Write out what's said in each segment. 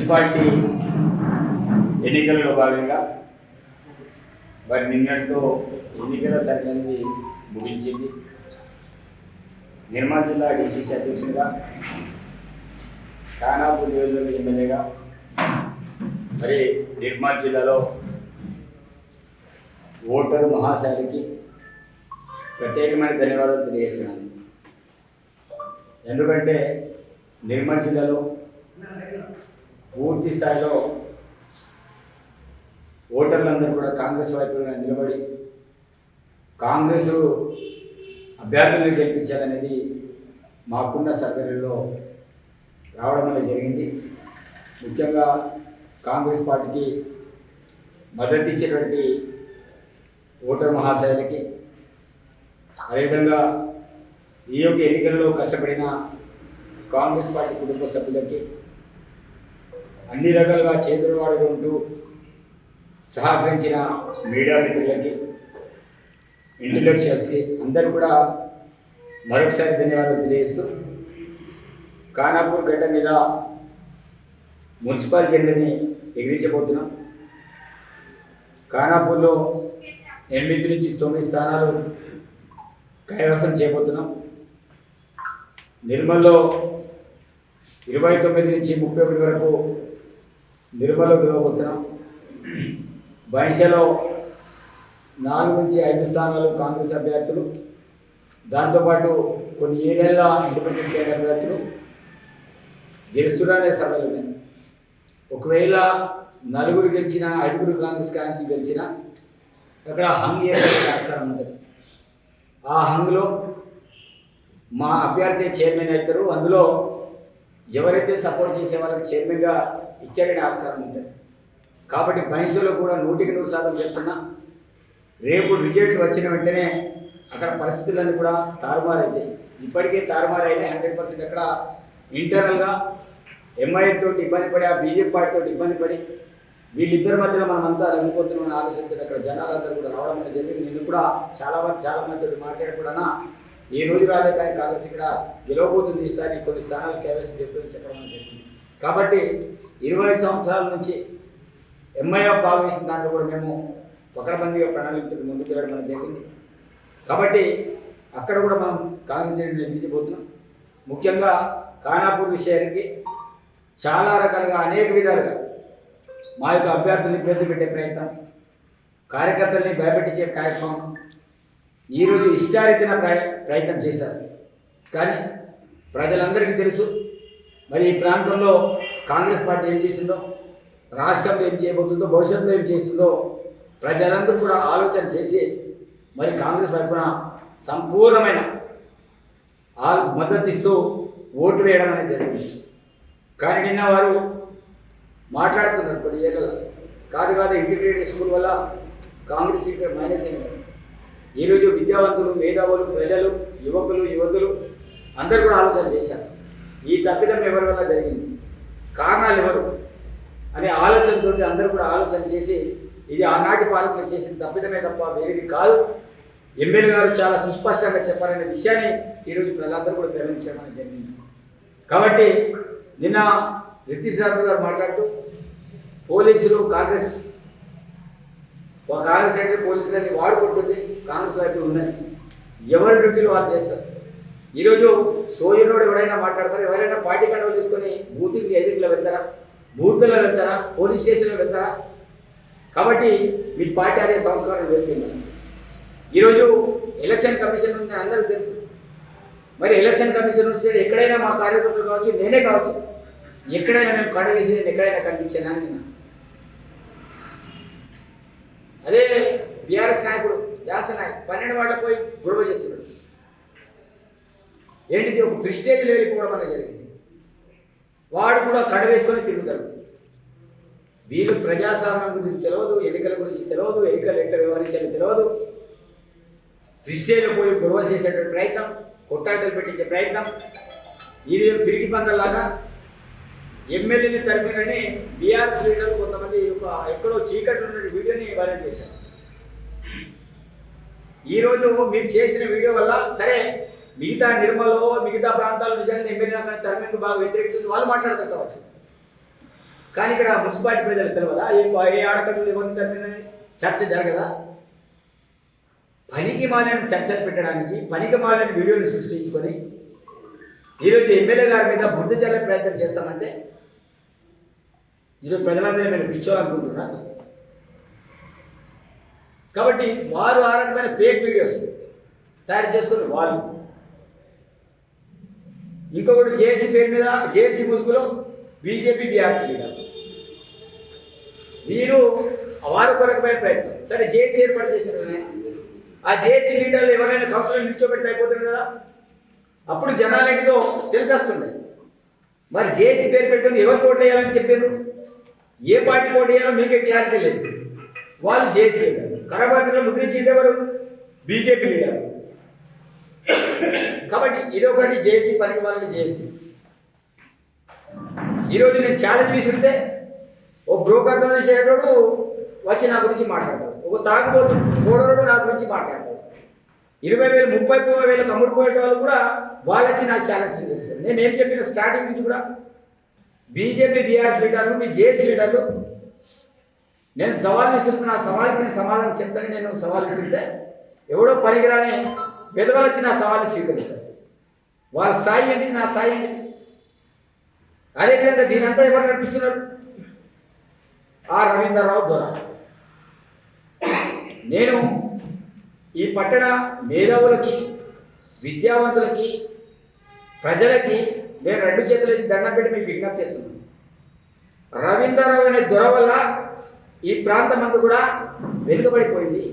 Municipality ఎన్నికలలో భాగంగా వారి నిన్నటితో ఎన్నికల సరిగ్గా ముగించింది. నిర్మల్ జిల్లా డిసిసి అధ్యక్షుడిగా, ఖానాపూర్ నియోజకవర్గ ఎమ్మెల్యేగా మరి నిర్మల్ జిల్లాలో ఓటరు మహాశైలికి ప్రత్యేకమైన ధన్యవాదాలు తెలియజేస్తున్నాను. ఎందుకంటే నిర్మల్ జిల్లాలో పూర్తి స్థాయిలో ఓటర్లందరూ కూడా కాంగ్రెస్ వైపు నిలబడి కాంగ్రెస్ అభ్యర్థులను గెలిపించాలనేది మాకున్న సర్వేలలో రావడం అనేది జరిగింది. ముఖ్యంగా కాంగ్రెస్ పార్టీకి మద్దతు ఇచ్చేటువంటి ఓటర్ మహాశయులకి, అదేవిధంగా ఈ యొక్క ఎన్నికల్లో కష్టపడిన కాంగ్రెస్ పార్టీ కుటుంబ సభ్యులకి, అన్ని రకాలుగా చేతులవాడుగా ఉంటూ సహకరించిన మీడియా మిత్రులకి, ఇంటెలెక్చువల్స్కి అందరూ కూడా మరొకసారి ధన్యవాదాలు తెలియజేస్తూ, ఖానాపూర్ గడ్డ మీద మున్సిపల్ జెండాని ఎగిరించబోతున్నాం. ఖానాపూర్లో 8 నుంచి 9 స్థానాలు కైవసం చేయబోతున్నాం. నిర్మల్లో 29 నుంచి 31 వరకు నిర్మల్లో గెలవబోతున్నాం. బైన్షలో 4 నుంచి 5 స్థానాలు కాంగ్రెస్ అభ్యర్థులు, దాంతోపాటు కొన్ని ఏరియాల ఇండిపెండెంట్ అభ్యర్థులు గెలుస్తున్నారనే సభలు ఉన్నాయి. ఒకవేళ 4 గెలిచినా 5 కాంగ్రెస్ కానీ గెలిచినా అక్కడ హంగ్ ఏర్పడే ఆస్కారం ఉంటుంది. ఆ హంగ్లో మా అభ్యర్థి చైర్మన్ అవుతారు. అందులో ఎవరైతే సపోర్ట్ చేసే వాళ్ళకి చైర్మన్గా ఇచ్చారనే ఆస్కారం ఉంటుంది. కాబట్టి బైన్స్లో కూడా 100% చెప్తున్నా, రేపు రిజల్ట్ వచ్చిన వెంటనే అక్కడ పరిస్థితులన్నీ కూడా తారుమారైతాయి. ఇప్పటికే తారుమారైనా 100% అక్కడ ఇంటర్నల్గా ఎంఐఎం తోటి ఇబ్బంది పడి, ఆ బీజేపీ పార్టీతో ఇబ్బంది పడి, వీళ్ళిద్దరి మధ్యలో మనం అంతా రంగిపోతున్నామని ఆలోచనతో అక్కడ జనాలందరూ కూడా రావడం అనేది జరిగింది. నేను కూడా చాలా మంది మాట్లాడకుండా ఈ రోజు రాలే కానీ కాంగ్రెస్ ఇక్కడ గెలవబోతుంది, ఈసారి కొన్ని స్థానాలు కైవసం చేసుకొని చెప్పడం జరిగింది. కాబట్టి 20 సంవత్సరాల నుంచి ఎంఐఎఫ్ భాగవేసిన దాంట్లో కూడా మేము ఒకరిమందిగా ప్రణాళికతో ముందుకు వెళ్ళడం అనేది జరిగింది. కాబట్టి అక్కడ కూడా మనం కాంగ్రెస్ జెండా ఎదిరించబోతున్నాం. ముఖ్యంగా ఖానాపూర్ విషయానికి చాలా రకాలుగా అనేక విధాలుగా మా యొక్క అభ్యర్థుల్ని ఇబ్బంది పెట్టే ప్రయత్నం, కార్యకర్తల్ని భయపెట్టించే కార్యక్రమం ఈరోజు ఇష్టారీతిన ప్రయత్నం చేశారు. కానీ ప్రజలందరికీ తెలుసు మరి ఈ ప్రాంతంలో కాంగ్రెస్ పార్టీ ఏం చేసిందో, రాష్ట్రంలో ఏం చేయబోతుందో, భవిష్యత్తులో ఏం చేస్తుందో ప్రజలందరూ కూడా ఆలోచన చేసి మరి కాంగ్రెస్ వైపున సంపూర్ణమైన మద్దతు ఇస్తూ ఓటు వేయడం అనేది జరిగింది. కానీ నిన్న వారు మాట్లాడుతున్నారు కొన్ని ఏళ్ళ కాదు ఇంటిగ్రేటెడ్ స్కూల్ వల్ల కాంగ్రెస్ ఇక్కడ మైనస్ అయింది. ఈరోజు విద్యావంతులు, మేధావులు, ప్రజలు, యువతులు అందరూ కూడా ఆలోచన చేశారు. ఈ తప్పిదం ఎవరి వల్ల జరిగింది, కారణాలు ఎవరు అనే ఆలోచనతో అందరూ కూడా ఆలోచన చేసి ఇది ఆనాటి పాలకులు చేసిన తప్పిదమే తప్ప వేరేది కాదు, ఎమ్మెల్యే గారు చాలా సుస్పష్టంగా చెప్పారనే విషయాన్ని ఈరోజు ప్రజలందరూ కూడా గ్రహించడం జరిగింది. కాబట్టి నిన్న రితీష్ రాథోడ్ గారు మాట్లాడుతూ పోలీసులు కాంగ్రెస్ అయితే పోలీసులని వాడుకుంటుంది, కాంగ్రెస్ వైపు ఉన్నది, ఎవరి డ్యూటీలు వాళ్ళు చేస్తారు. ఈరోజు సోయనోడు ఎవరైనా మాట్లాడతారు, ఎవరైనా పార్టీ కంట్రోల్ తీసుకొని బూతింగ్ ఏజెంట్లో వెళ్తారా, బూత్లలో వెళ్తారా, పోలీస్ స్టేషన్లో వెళ్తారా? కాబట్టి మీ పార్టీ అదే సంస్కారం వెళ్తుంది. ఈరోజు ఎలక్షన్ కమిషన్ ఉందని అందరికీ తెలుసు. మరి ఎలక్షన్ కమిషన్ నుంచి ఎక్కడైనా మా కార్యకర్తలు కావచ్చు, నేనే కావచ్చు, ఎక్కడైనా మేము కడవేసి నేను ఎక్కడైనా కనిపించానని నిన్న అదే బీఆర్ఎస్ నాయకుడు జాసన్ నాయక్ 12 వాళ్ళకి పోయి గొడవ చేస్తున్నాడు. ఏంటిది, ఒక ప్రిస్టేజ్ లేకపోవడం అనేది జరిగింది. వాడు కూడా కడవేసుకొని తిరుగుతాడు. వీళ్ళు ప్రజాస్వామ్యం గురించి తెలియదు, ఎన్నికల గురించి తెలియదు, ఎన్నికలు ఎట్లా వ్యవహరించాలని తెలియదు. ప్రిస్టేజ్లో పోయి గొడవలు చేసేటువంటి ప్రయత్నం, కొట్టాటలు పెట్టించే ప్రయత్నం, ఇది పిరికి పందలాగా ఎమ్మెల్యేని తరిమినని బీఆర్ఎస్ లీడర్లు కొంతమంది ఎక్కడో చీకట్లో ఉన్న వీడియోని వైరల్ చేశారు. ఈరోజు మీరు చేసిన వీడియో వల్ల సరే మిగతా నిర్మల్లో మిగతా ప్రాంతాల్లో నిజంగా ఎమ్మెల్యే తరిమికి బాగా వ్యతిరేకిస్తుంది వాళ్ళు మాట్లాడతారు కావచ్చు. కానీ ఇక్కడ మున్సిపాలిటీ ప్రజలు తెలియదా ఏ ఆడకట్టులు ఎవరిని తప్పిందని చర్చ జరగదా? పనికి మాలిన చర్చలు పెట్టడానికి పనికి మాలిన వీడియోని సృష్టించుకొని ఈరోజు ఎమ్మెల్యే గారి మీద బుద్ధి చల్లే ప్రయత్నం చేస్తామంటే ఈరోజు ప్రజలందరూ మేము పిచ్చోవాలనుకుంటున్నారు. కాబట్టి వారు ఆ రకమైన ఫేక్ వీడియోస్ తయారు చేసుకుని వాళ్ళు ఇంకొకటి జేసీ పేరు మీద జేసీ ముసుగులో బీజేపీ బీఆర్సీ లీడర్ వీరు వారు కొరకమైన ప్రయత్నం. సరే జేసీ ఏర్పాటు చేశారు, ఆ జేసీ లీడర్లు ఎవరైనా కౌన్సిలర్ నిల్చోబెడితే అయిపోతుంది కదా, అప్పుడు జనాలేంటిదో తెలిసేస్తుండే. మరి జేసీ పేరు పెట్టుకుని ఎవరు ఓటు వేయాలని చెప్పారు, ఏ పార్టీ ఓటు వేయాలో మీకే క్లారిటీ లేదు. వాళ్ళు జేసీ లీడర్ కరబాతిలో ముద్రించేది ఎవరు, బీజేపీ లీడర్. కాబట్టి ఇదొకటి జేసీ పనికి వాళ్ళని జేసీ. ఈరోజు నేను ఛాలెంజ్ విసిరితే ఓ బ్రోకర్ చేయడోడు వచ్చి నా గురించి మాట్లాడతాడు, ఒక తాగుబోతు కోడోడు నా గురించి మాట్లాడతాడు, 20,000 30,000 అమ్ముడుపోయే వాళ్ళు కూడా వాళ్ళు వచ్చి నాకు ఛాలెంజ్ చేస్తారు. నేనేం చెప్పిన స్టార్టింగ్ నుంచి కూడా బీజేపీ బీఆర్ఎస్ లీడర్లు మీ జేసీ లీడర్లు నేను సవాల్ విసురుతున్నా, ఆ సవాల్కి నేను సమాధానం చెప్తాను. నేను సవాల్ విసిరితే ఎవడో పనికిరాని విధవలు వచ్చి నా సవాల్ని స్వీకరిస్తారు. వాళ్ళ స్థాయి ఏంటి, నా స్థాయి ఏంటి? అదేవిధంగా దీనంతా ఎవరు నడిపిస్తున్నాడు, ఆ రవీంద్రరావు దొర. నేను ఈ పట్టణ మేధావులకి విద్యావంతులకి ప్రజలకి నేను 2 చేతులు దండం పెట్టి మీకు విజ్ఞప్తి చేస్తున్నాను. రవీంద్రరావు అనే దొర వల్ల ఈ ప్రాంతం అంతా కూడా వెనుకబడిపోయింది.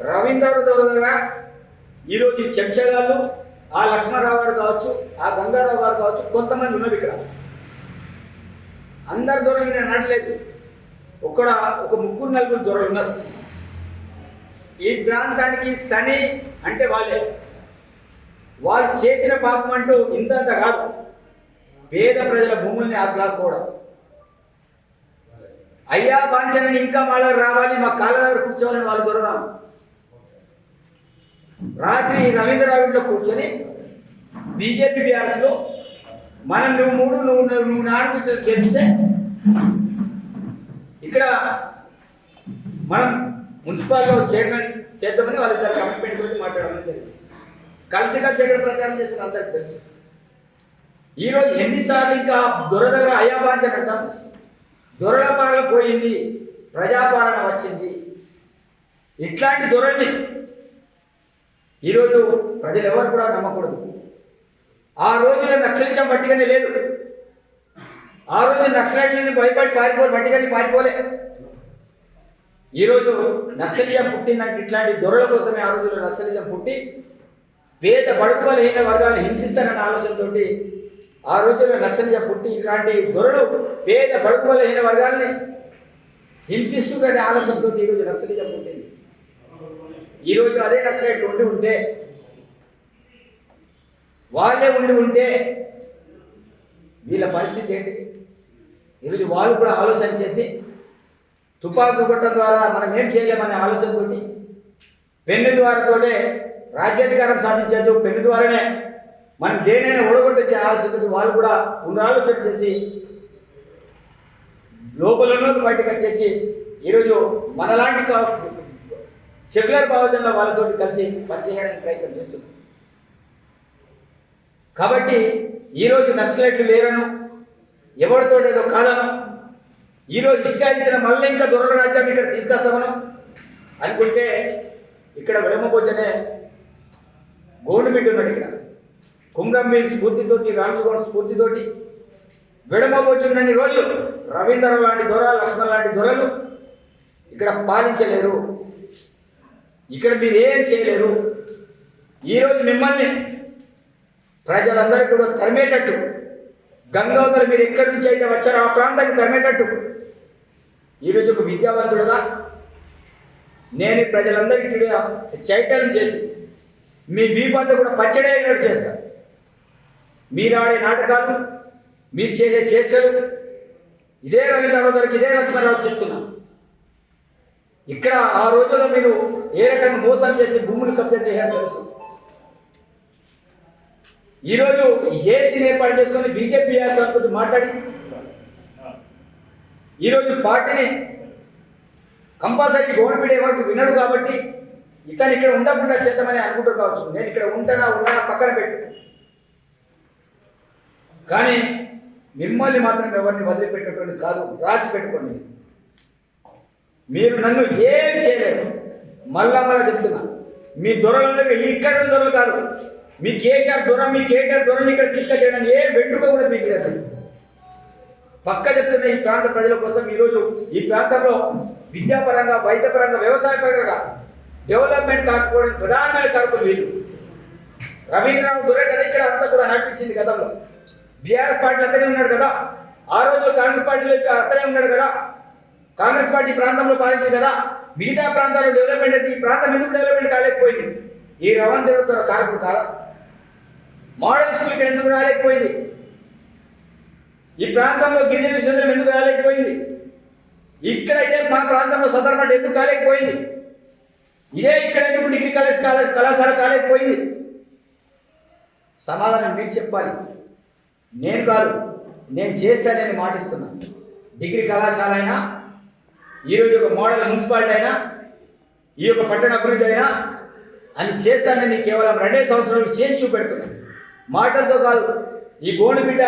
రవీంద్రరావు దొర ఈరోజు ఈ చెంచగాళ్ళు ఆ లక్ష్మణరావు గారు కావచ్చు, ఆ గంగారావు గారు కావచ్చు, కొంతమంది ఉన్నారు ఇక్కడ. అందరి దొరలు నేను అనట్లేదు, ఒక 3-4 దొరలు ఉన్నారు. ఈ ప్రాంతానికి శని అంటే వాళ్ళే. వాళ్ళు చేసిన పాపం అంటూ ఇంతంత కాదు, పేద ప్రజల భూముల్ని ఆగ్లాక్కోవడం. అయ్యా పాంచనని ఇంకా వాళ్ళ రావాలి, మా కాళ్ళ దగ్గర కూర్చోవాలని వాళ్ళు దొరదాం. రాత్రి రవీంద్రరావు ఇంట్లో కూర్చొని బీజేపీ బీఆర్ఎస్లో మనం నువ్వు 3 నువ్వు 4 గెలిస్తే ఇక్కడ మనం మున్సిపాలిటీలో చైర్మన్ చేద్దామని వాళ్ళిద్దరు కమిట్మెంట్ గురించి మాట్లాడడం జరిగింది. కలిసి ఎక్కడ ప్రచారం చేసిన అందరికి తెలుసు. ఈరోజు ఎన్నిసార్లు ఇంకా దొర దగ్గర అయాపాంచన అంటాం, దొరల పాలన పోయింది, ప్రజాపాలన వచ్చింది. ఇట్లాంటి దొరల్ని ఈరోజు ప్రజలు ఎవరు కూడా నమ్మకూడదు. ఆ రోజున నక్సలిజం మట్టిగానే లేదు, ఆ రోజు నక్సలైట్లని భయపడి మట్టిగానే పారిపోలే. ఈరోజు నక్సలిజం పుట్టిందంటే ఇట్లాంటి దొరల కోసమే. ఆ రోజుల్లో నక్సలిజం పుట్టి పేద బడుగు బలహీన వర్గాలను హింసిస్తారన్న ఆలోచనతో ఆ రోజుల్లో నక్సలిజం పుట్టి ఇలాంటి దొరలు పేద బడుగు బలహీన వర్గాలని హింసిస్తుందనే ఆలోచనతో ఈరోజు నక్సలిజం పుట్టింది. ఈరోజు అదే నక్సలైట్లు ఉంటే వాళ్ళే ఉంటే వీళ్ళ పరిస్థితి ఏంటి? ఈరోజు వాళ్ళు కూడా ఆలోచన చేసి తుపాకు కొట్టడం ద్వారా మనం ఏం చేయలేమనే ఆలోచనతో పెన్ను ద్వారాతోనే రాజ్యాధికారం సాధించవచ్చు, పెన్ను ద్వారానే మనం దేనైనా ఓడగొట్టొచ్చే ఆలోచనతో వాళ్ళు కూడా పునరాలోచన చేసి లోపల బయటకు వచ్చేసి ఈరోజు మనలాంటి సెక్యులర్ భావజంలో వాళ్ళతో కలిసి పనిచేయడానికి ప్రయత్నం చేస్తుంది. కాబట్టి ఈరోజు నక్సలైట్లు లేరను, ఎవరితో ఏదో కాదను, ఈరోజు ఇష్టాయితీన మళ్ళీ ఇంకా దొరల రాజ్యాన్ని ఇక్కడ తీసుకొస్తామను అనుకుంటే ఇక్కడ విడమబోజనే గవర్నమెంట్ ఉన్నాడు. ఇక్కడ కుమ్రంభీం స్ఫూర్తితోటి, రామజగౌడ్ స్ఫూర్తితోటి విడమబోజున్నన్ని రోజులు రవీంద్రరావు లాంటి దొర, లక్ష్మణ్ లాంటి దొరలు ఇక్కడ పాలించలేరు, ఇక్కడ మీరు ఏం చేయలేరు. ఈరోజు మిమ్మల్ని ప్రజలందరికీ కూడా తరిమేటట్టు, గంగావతలు మీరు ఎక్కడి నుంచి అయితే వచ్చారో ఆ ప్రాంతాన్ని తరిమేటట్టు ఈరోజు ఒక విద్యావంతుడుగా నేను ప్రజలందరికీ చైతన్యం చేసి మీ వీపంతా కూడా పచ్చడైనట్టు చేస్తాను. మీరు ఆడే నాటకాలు, మీరు చేసే చేష్టలు ఇదే రవీంద్రరావు గారికి, ఇదే లక్ష్మణరావు చెప్తున్నా. ఇక్కడ ఆ రోజుల్లో మీరు ఏ రకంగా మోసం చేసి భూములు కబ్జా చేయాలని తెలుసు. ఈరోజు ఈ జేసీని ఏర్పాటు చేసుకొని బీజేపీ అనుకుంటూ మాట్లాడి ఈరోజు పార్టీని కంపల్సరీ గవర్నమెంట్ ఎవరికి వినడు కాబట్టి ఇతను ఇక్కడ ఉండకుండా చేద్దామని అనుకుంటారు కావచ్చు. నేను ఇక్కడ ఉంటానా పక్కన పెట్టు, కానీ మిమ్మల్ని మాత్రం ఎవరిని వదిలిపెట్టేటువంటి కాదు. రాసి పెట్టుకోండి, మీరు నన్ను ఏం చేయలేరు. మళ్ళా చెప్తున్నా, మీ దొరలందరూ ఇక్కడ దొరలు కాదు, మీ కేసీఆర్ దొర, మీ కేటీఆర్ దొరని ఇక్కడ తీసుకొచ్చేయడానికి ఏ వెంట్రుక కూడా మీకు లేదు. పక్క చెప్తున్న ఈ ప్రాంత ప్రజల కోసం ఈరోజు ఈ ప్రాంతంలో విద్యాపరంగా, వైద్యపరంగా, వ్యవసాయపరంగా డెవలప్మెంట్ కాకపోవడం ప్రధానమైన కారకులు వీళ్ళు. రవీంద్రనాథ్ దొరే కదా ఇక్కడ అంతా కూడా నడిపించింది గతంలో. బీఆర్ఎస్ పార్టీలో అతనే ఉన్నాడు కదా, ఆ రోజుల్లో కాంగ్రెస్ పార్టీలో అతనే ఉన్నాడు కదా. కాంగ్రెస్ పార్టీ ప్రాంతంలో పాలించింది కదా. మిగతా ప్రాంతాల్లో డెవలప్మెంట్ అయితే ఈ ప్రాంతం ఎందుకు డెవలప్మెంట్ కాలేకపోయింది? ఈ రవీంద్రనాథ్ దొర కారకుడు కాదా? మోడల్ స్కూల్ ఇక్కడ ఎందుకు రాలేకపోయింది? ఈ ప్రాంతంలో గిరిజన విశ్వవిద్యాలయం ఎందుకు రాలేకపోయింది? ఇక్కడ ఇదే మా ప్రాంతంలో సదర్మట్ ఎందుకు కాలేకపోయింది? ఇదే ఇక్కడ ఎందుకు డిగ్రీ కళాశాల కాలేకపోయింది? సమాధానం మీరు చెప్పాలి, నేను కాదు. నేను చేస్తానని మాటిస్తున్నాను. డిగ్రీ కళాశాల అయినా, ఈరోజు ఒక మోడల్ మున్సిపాలిటీ అయినా, ఈ యొక్క పట్టణ అభివృద్ధి అయినా అని చేస్తానని కేవలం 2 సంవత్సరాలు చేసి చూపెడుతున్నాను. మాటలతో కాదు, ఈ గోడు బిడ్డ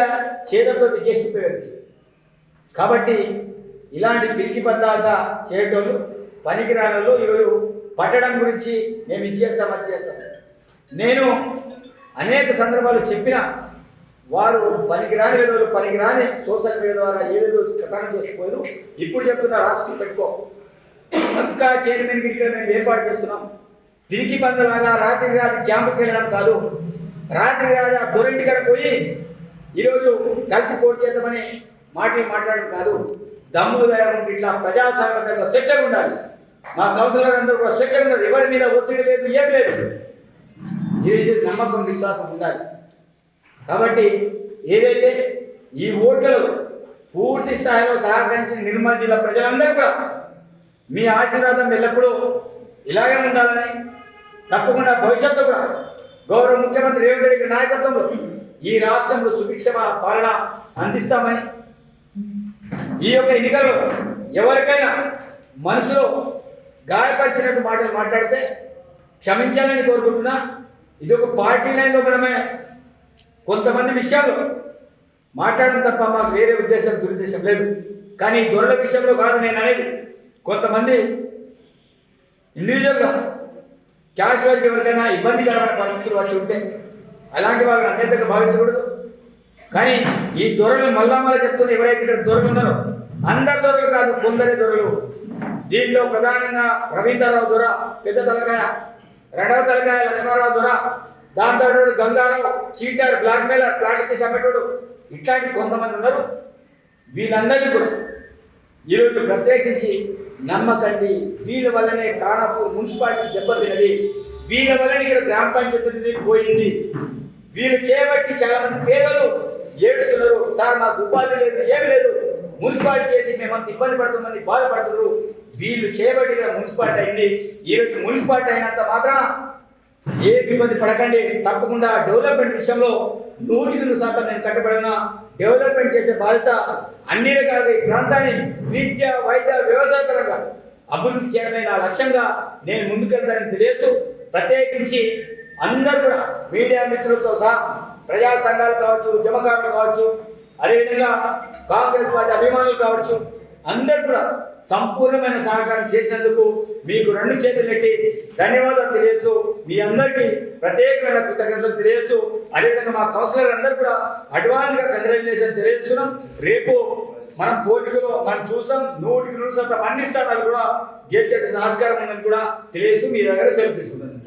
చేతులతో చేసి చూపే వ్యక్తి. కాబట్టి ఇలాంటి పిరికి బద్దాగా చేయటోళ్ళు, పనికిరాళ్ళు ఈరోజు పట్టడం గురించి మేము ఇచ్చేస్తాం, అది చేస్తాం. నేను అనేక సందర్భాలు చెప్పిన వారు పనికిరాని విధులు, పనికిరాని సోషల్ మీడియా ద్వారా ఏదేదో కథనం చేసిపోయారు. ఇప్పుడు చెప్తున్నా, రాసుకుని పెట్టుకో. ఇంకా చైర్మన్కి ఇక్కడ మేము ఏర్పాటు చేస్తున్నాం. పిరికి బందలాగా రాత్రి క్యాంపుకి వెళ్ళడం కాదు, రాత్రి దొరింటి కాడ పోయి ఈరోజు కలిసి పోటీ చేద్దామని మాట్లాడడం కాదు. దమ్ము ధైర్యం ఉంటే ఇట్లా ప్రజాస్వామ్యంగా స్వేచ్ఛగా ఉండాలి. మా కౌన్సిలర్ అందరూ కూడా స్వేచ్ఛగా ఉన్నారు. ఎవరి మీద ఒత్తిడి లేదు, ఏం లేదు. ఈరోజు నమ్మకం, విశ్వాసం ఉండాలి. కాబట్టి ఏదైతే ఈ ఓట్లలో పూర్తి స్థాయిలో సహకరించిన నిర్మల్ జిల్లా ప్రజలందరూ కూడా మీ ఆశీర్వాదం ఎల్లప్పుడూ ఇలాగే ఉండాలని, తప్పకుండా భవిష్యత్తు కూడా గౌరవ ముఖ్యమంత్రి రేవంత్ రెడ్డి నాయకత్వంలో ఈ రాష్ట్రంలో సుభిక్షమ పాలన అందిస్తామని, ఈ యొక్క ఎన్నికల్లో ఎవరికైనా మనసులో గాయపరిచినట్టు మాటలు మాట్లాడితే క్షమించాలని కోరుకుంటున్నా. ఇది ఒక పార్టీ లైన్లో మనమే కొంతమంది విషయాల్లో మాట్లాడడం తప్ప మాకు వేరే ఉద్దేశం, దురుద్దేశం లేదు. కానీ దొరల విషయంలో కాదు నేను అనేది. కొంతమంది ఇండివిజువల్గా క్యాష్ వైపు ఎవరికైనా ఇబ్బందికరమైన పరిస్థితులు వచ్చి ఉంటే అలాంటి వాళ్ళని అన్యతగా భావించకూడదు. కానీ ఈ దొరలు మళ్ళా చెప్తున్న ఎవరైతే ఇక్కడ దొరలు ఉన్నారో అందరు దొరలు కాదు, కొందరే దొరలు. దీనిలో ప్రధానంగా రవీంద్రరావు దొర పెద్ద తలకాయ, 2వ తలకాయ లక్ష్మణరావు దొర, దాంతో Gangarao cheater, blackmailer, plot ఇచ్చేసి అమ్మేటోడు, ఇట్లాంటి కొంతమంది ఉన్నారు. వీళ్ళందరినీ కూడా ఈరోజు ప్రత్యేకించి నమ్మకండి. వీళ్ళ వల్లనే ఖానాపూర్ మున్సిపాలిటీ దెబ్బతిన్నది, వీళ్ళ వల్లనే ఇక్కడ గ్రామ పంచాయతీ పోయింది. వీళ్ళు చేయబట్టి చాలా మంది పేదలు ఏడుస్తున్నారు. సార్ మాకు ఉపాధి లేదు, ఏమి లేదు, మున్సిపాలిటీ చేసి మేమంత ఇబ్బంది పడుతుందని బాధపడుతున్నారు. వీళ్ళు చేయబట్టి ఇక్కడ మున్సిపాలిటీ అయింది. ఈరోజు మున్సిపాలిటీ అయినంత మాత్రాన ఏ ఇబ్బంది పడకండి. తప్పకుండా డెవలప్మెంట్ విషయంలో 100% నేను కట్టబడిన డెవలప్మెంట్ చేసే బాధ్యత అన్ని రకాలుగా ఈ ప్రాంతాన్ని విద్య, వైద్య, వ్యవసాయ పరంగా అభివృద్ధి చేయడమే నా లక్ష్యంగా నేను ముందుకెళ్తానని తెలియజేస్తూ, ప్రత్యేకించి అందరూ కూడా మీడియా మిత్రులతో సహా ప్రజా సంఘాలు కావచ్చు, ఉద్యమకారులు కావచ్చు, అదేవిధంగా కాంగ్రెస్ పార్టీ అభిమానులు కావచ్చు, అందరూ కూడా సంపూర్ణమైన సహకారం చేసినందుకు మీకు 2 చేతులు పెట్టి ధన్యవాదాలు తెలియజేస్తూ, మీ అందరికీ ప్రత్యేకమైన కృతజ్ఞతలు తెలియజేస్తూ, అదేవిధంగా మా కౌన్సిలర్ అందరూ కూడా అడ్వాన్స్గా కంగ్రాచులేషన్ తెలియజేస్తున్నాం. రేపు మనం పోటీలో మనం చూసాం 100% అన్ని స్థానాలు కూడా గెలిచేట ఆస్కారం ఉందని కూడా తెలియజేస్తూ మీ దగ్గర సెలవు తీసుకుంటాను.